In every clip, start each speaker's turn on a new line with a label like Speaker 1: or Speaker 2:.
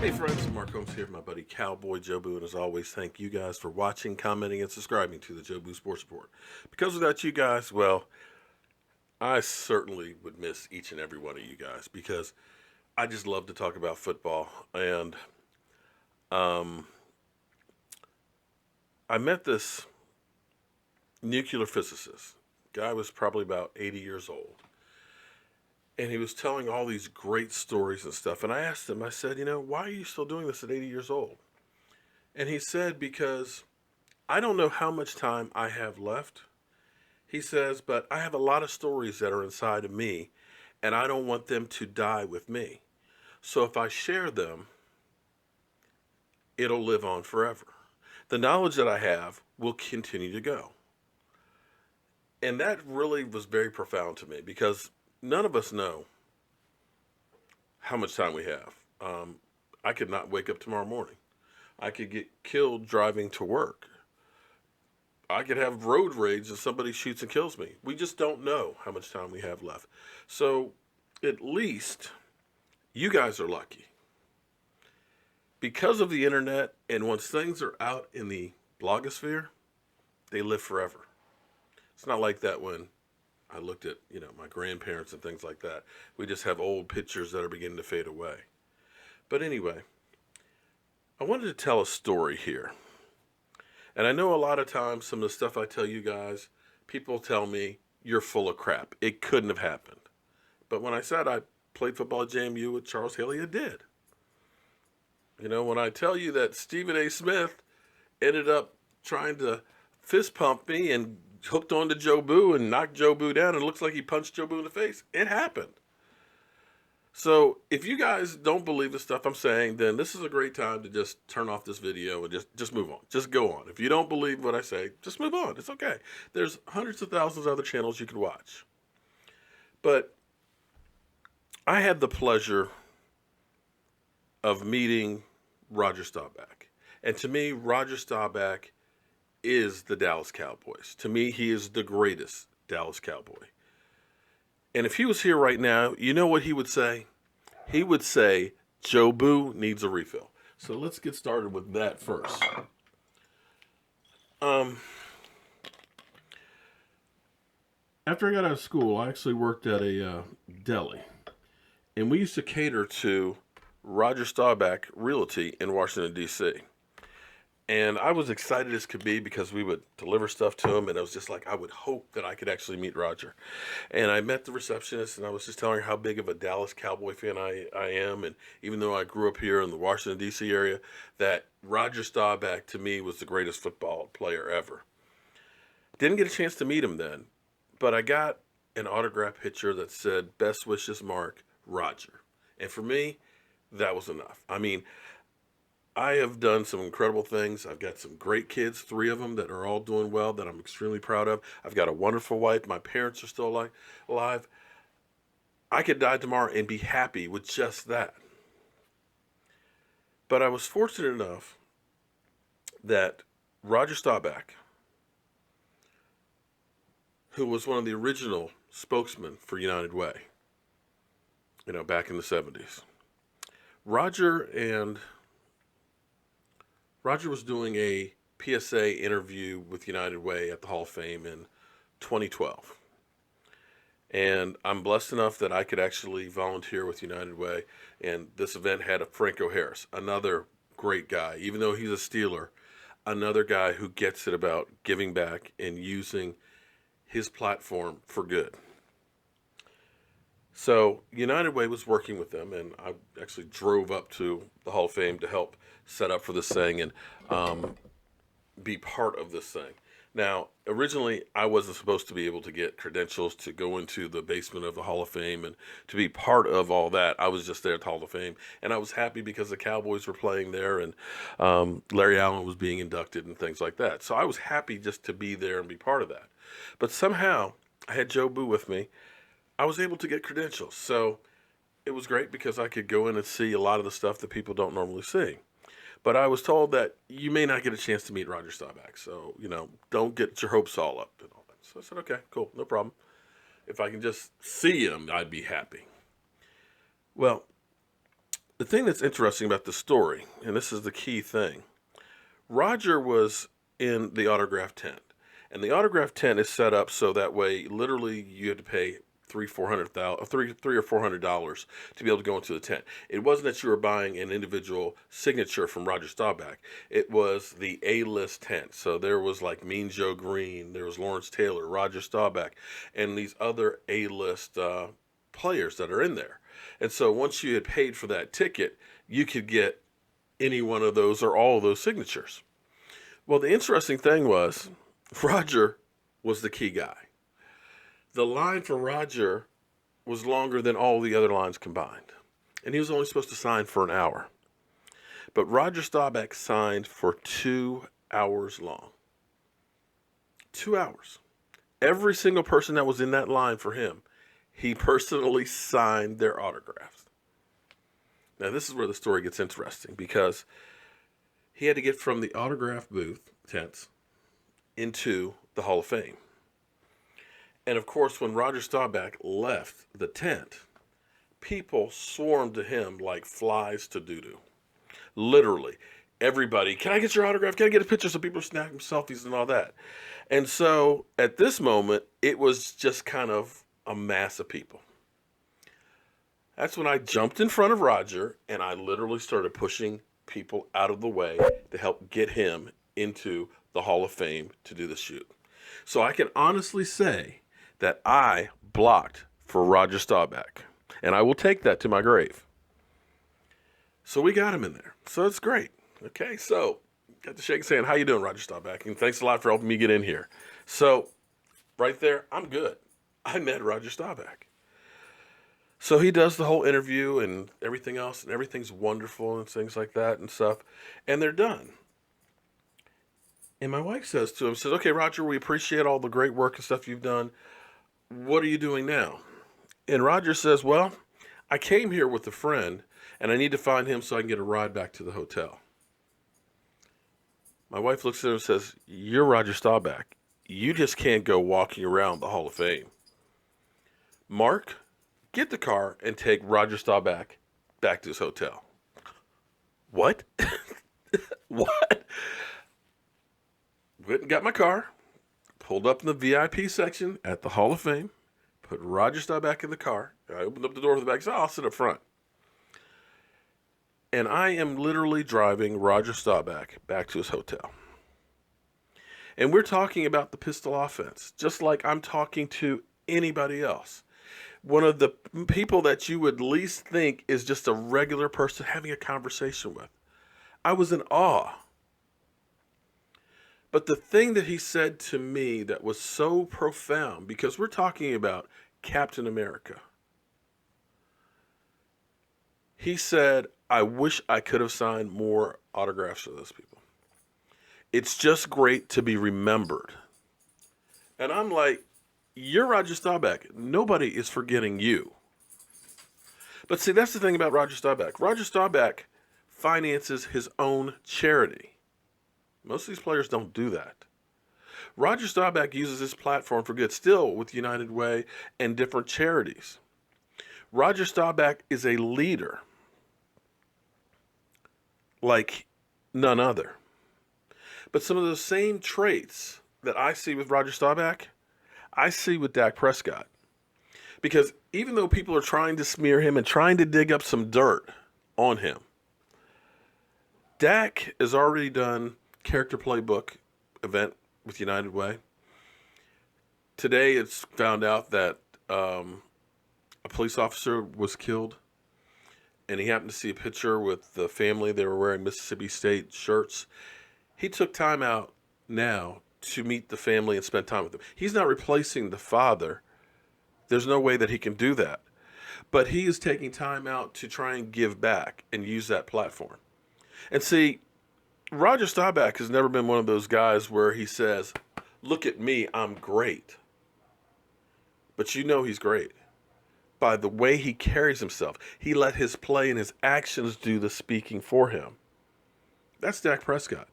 Speaker 1: Hey friends, Mark Holmes here, my buddy Cowboy Jobu, and as always, thank you guys for watching, commenting, and subscribing to the Jobu Sports Report. Because without you guys, well, I certainly would miss each and every one of you guys because I just love to talk about football. And um, I met this nuclear physicist. Guy was probably about 80 years old. And he was telling all these great stories and stuff. And I asked him, I said, why are you still doing this at 80 years old? And he said, because I don't know how much time I have left. He says, but I have a lot of stories that are inside of me, and I don't want them to die with me. So if I share them, it'll live on forever. The knowledge that I have will continue to go. And that really was very profound to me because none of us know how much time we have. I could not wake up tomorrow morning. I could get killed driving to work. I could have road rage and somebody shoots and kills me. We just don't know how much time we have left. So at least you guys are lucky. Because of the internet, and once things are out in the blogosphere, they live forever. It's not like that when I looked at, my grandparents and things like that. We just have old pictures that are beginning to fade away. But anyway, I wanted to tell a story here. And I know a lot of times some of the stuff I tell you guys, people tell me, you're full of crap. It couldn't have happened. But when I said I played football at JMU with Charles Haley, it did. When I tell you that Stephen A. Smith ended up trying to fist pump me and hooked onto Jobu and knocked Jobu down and it looks like he punched Jobu in the face, it happened. So if you guys don't believe the stuff I'm saying, then this is a great time to just turn off this video and just move on. Just go on. If you don't believe what I say, just move on. It's okay. There's hundreds of thousands of other channels you can watch. But I had the pleasure of meeting Roger Staubach. And to me, Roger Staubach is the Dallas Cowboys. To me, he is the greatest Dallas Cowboy. And if he was here right now, you know what he would say? He would say, Jobu needs a refill. So let's get started with that first. After I got out of school, I actually worked at a deli. And we used to cater to Roger Staubach Realty in Washington, D.C. And I was excited as could be because we would deliver stuff to him, and I was just like, I would hope that I could actually meet Roger. And I met the receptionist, and I was just telling her how big of a Dallas Cowboy fan I am. And even though I grew up here in the Washington, D.C. area, that Roger Staubach to me was the greatest football player ever. Didn't get a chance to meet him then, but I got an autograph picture that said, Best wishes, Mark, Roger. And for me, that was enough. I mean, I have done some incredible things. I've got some great kids, 3 of them that are all doing well that I'm extremely proud of. I've got a wonderful wife. My parents are still alive. I could die tomorrow and be happy with just that. But I was fortunate enough that Roger Staubach, who was one of the original spokesmen for United Way, back in the 70s, Roger was doing a PSA interview with United Way at the Hall of Fame in 2012. And I'm blessed enough that I could actually volunteer with United Way. And this event had a Franco Harris, another great guy, even though he's a Steeler, another guy who gets it about giving back and using his platform for good. So United Way was working with them, and I actually drove up to the Hall of Fame to help set up for this thing and be part of this thing. Now, originally, I wasn't supposed to be able to get credentials to go into the basement of the Hall of Fame and to be part of all that. I was just there at the Hall of Fame, and I was happy because the Cowboys were playing there, and Larry Allen was being inducted and things like that. So I was happy just to be there and be part of that. But somehow, I had Jobu with me. I was able to get credentials. So it was great because I could go in and see a lot of the stuff that people don't normally see. But I was told that you may not get a chance to meet Roger Staubach. So, don't get your hopes all up and all that. So I said, okay, cool, no problem. If I can just see him, I'd be happy. Well, The thing that's interesting about the story, and this is the key thing, Roger was in the autograph tent, and the autograph tent is set up so that way, literally, you had to pay three or $400 to be able to go into the tent. It wasn't that you were buying an individual signature from Roger Staubach. It was the A-list tent. So there was like Mean Joe Green, there was Lawrence Taylor, Roger Staubach, and these other A-list players that are in there. And so once you had paid for that ticket, you could get any one of those or all of those signatures. Well, the interesting thing was Roger was the key guy. The line for Roger was longer than all the other lines combined. And he was only supposed to sign for an hour. But Roger Staubach signed for 2 hours long. 2 hours. Every single person that was in that line for him, he personally signed their autographs. Now, this is where the story gets interesting because he had to get from the autograph booth tents into the Hall of Fame. And of course, when Roger Staubach left the tent, people swarmed to him like flies to doo-doo. Literally, everybody, can I get your autograph? Can I get a picture? So people are snapping selfies and all that. And so at this moment, it was just kind of a mass of people. That's when I jumped in front of Roger and I literally started pushing people out of the way to help get him into the Hall of Fame to do the shoot. So I can honestly say that I blocked for Roger Staubach. And I will take that to my grave. So we got him in there. So it's great. Okay, so got the shake saying, how you doing, Roger Staubach? And thanks a lot for helping me get in here. So right there, I'm good. I met Roger Staubach. So he does the whole interview and everything else, and everything's wonderful and things like that and stuff. And they're done. And my wife says to him, says, okay, Roger, we appreciate all the great work and stuff you've done. What are you doing now? And Roger says, well, I came here with a friend, and I need to find him so I can get a ride back to the hotel. My wife looks at him and says, you're Roger Staubach. You just can't go walking around the Hall of Fame. Mark, get the car and take Roger Staubach back to his hotel. What? What? Went and got my car, pulled up in the VIP section at the Hall of Fame, put Roger Staubach in the car. I opened up the door to the back and said, I'll sit up front. And I am literally driving Roger Staubach back to his hotel. And we're talking about the pistol offense, just like I'm talking to anybody else. One of the people that you would least think is just a regular person having a conversation with. I was in awe. But the thing that he said to me that was so profound, because we're talking about Captain America. He said, I wish I could have signed more autographs for those people. It's just great to be remembered. And I'm like, you're Roger Staubach. Nobody is forgetting you. But see, that's the thing about Roger Staubach. Roger Staubach finances his own charity. Most of these players don't do that. Roger Staubach uses his platform for good, still with United Way and different charities. Roger Staubach is a leader like none other. But some of those same traits that I see with Roger Staubach, I see with Dak Prescott. Because even though people are trying to smear him and trying to dig up some dirt on him, Dak has already done character playbook event with United Way. Today it's found out that a police officer was killed, and he happened to see a picture with the family. They were wearing Mississippi State shirts. He took time out now to meet the family and spend time with them. He's not replacing the father. There's no way that he can do that. But he is taking time out to try and give back and use that platform. And see, Roger Staubach has never been one of those guys where he says, look at me, I'm great. But you know he's great. By the way he carries himself. He let his play and his actions do the speaking for him. That's Dak Prescott.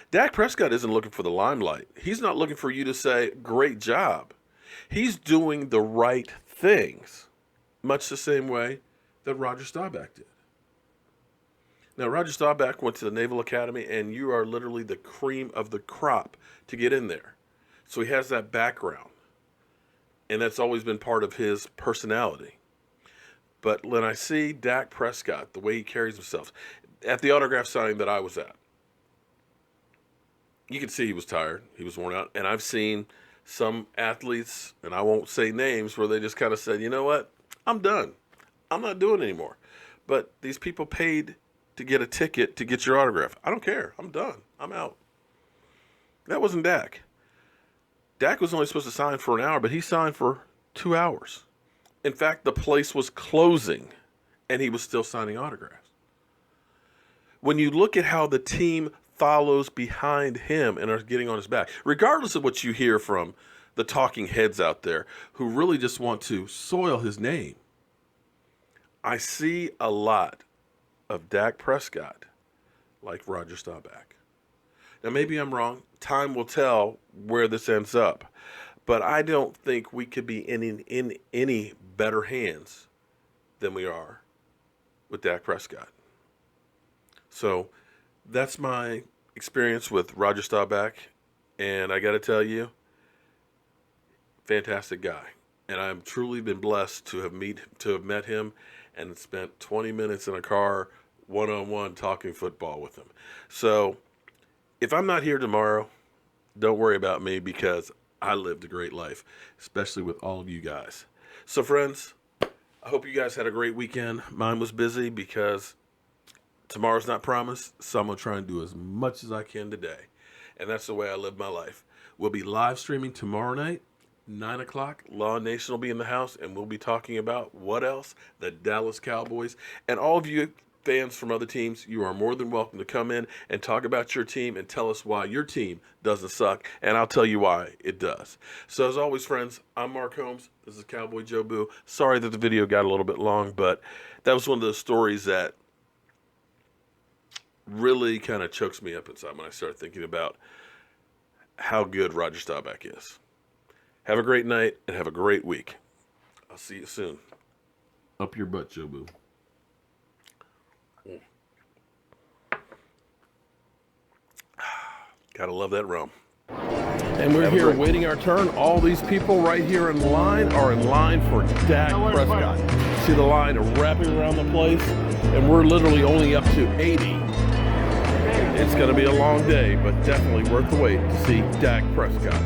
Speaker 1: Dak Prescott isn't looking for the limelight. He's not looking for you to say, great job. He's doing the right things, much the same way that Roger Staubach did. Now, Roger Staubach went to the Naval Academy, and you are literally the cream of the crop to get in there. So he has that background, and that's always been part of his personality. But when I see Dak Prescott, the way he carries himself, at the autograph signing that I was at, you could see he was tired. He was worn out. And I've seen some athletes, and I won't say names, where they just kind of said, you know what, I'm done. I'm not doing it anymore. But these people paid to get a ticket to get your autograph. I don't care. I'm done. I'm out. That wasn't Dak. Dak was only supposed to sign for an hour, but he signed for 2 hours. In fact, the place was closing, and he was still signing autographs. When you look at how the team follows behind him and are getting on his back, regardless of what you hear from the talking heads out there who really just want to soil his name, I see a lot of Dak Prescott like Roger Staubach. Now, maybe I'm wrong. Time will tell where this ends up. But I don't think we could be in any better hands than we are with Dak Prescott. So that's my experience with Roger Staubach. And I got to tell you, fantastic guy. And I've truly been blessed to have met him and spent 20 minutes in a car one-on-one talking football with him. So if I'm not here tomorrow, don't worry about me, because I lived a great life, especially with all of you guys. So friends, I hope you guys had a great weekend. Mine was busy because tomorrow's not promised, so I'm going to try and do as much as I can today. And that's the way I live my life. We'll be live streaming tomorrow night, 9 o'clock. Law Nation will be in the house, and we'll be talking about what else? The Dallas Cowboys. And all of you fans from other teams, you are more than welcome to come in and talk about your team and tell us why your team doesn't suck, and I'll tell you why it does. So as always, friends, I'm Mark Holmes. This is Cowboy Jobu. Sorry that the video got a little bit long, but that was one of those stories that really kind of chokes me up inside when I start thinking about how good Roger Staubach is. Have a great night and have a great week. I'll see you soon. Up your butt, Jobu. Gotta love that rum. And we're here waiting our turn. All these people right here in line are in line for Dak Prescott. See the line wrapping around the place? And we're literally only up to 80. It's gonna be a long day, but definitely worth the wait to see Dak Prescott.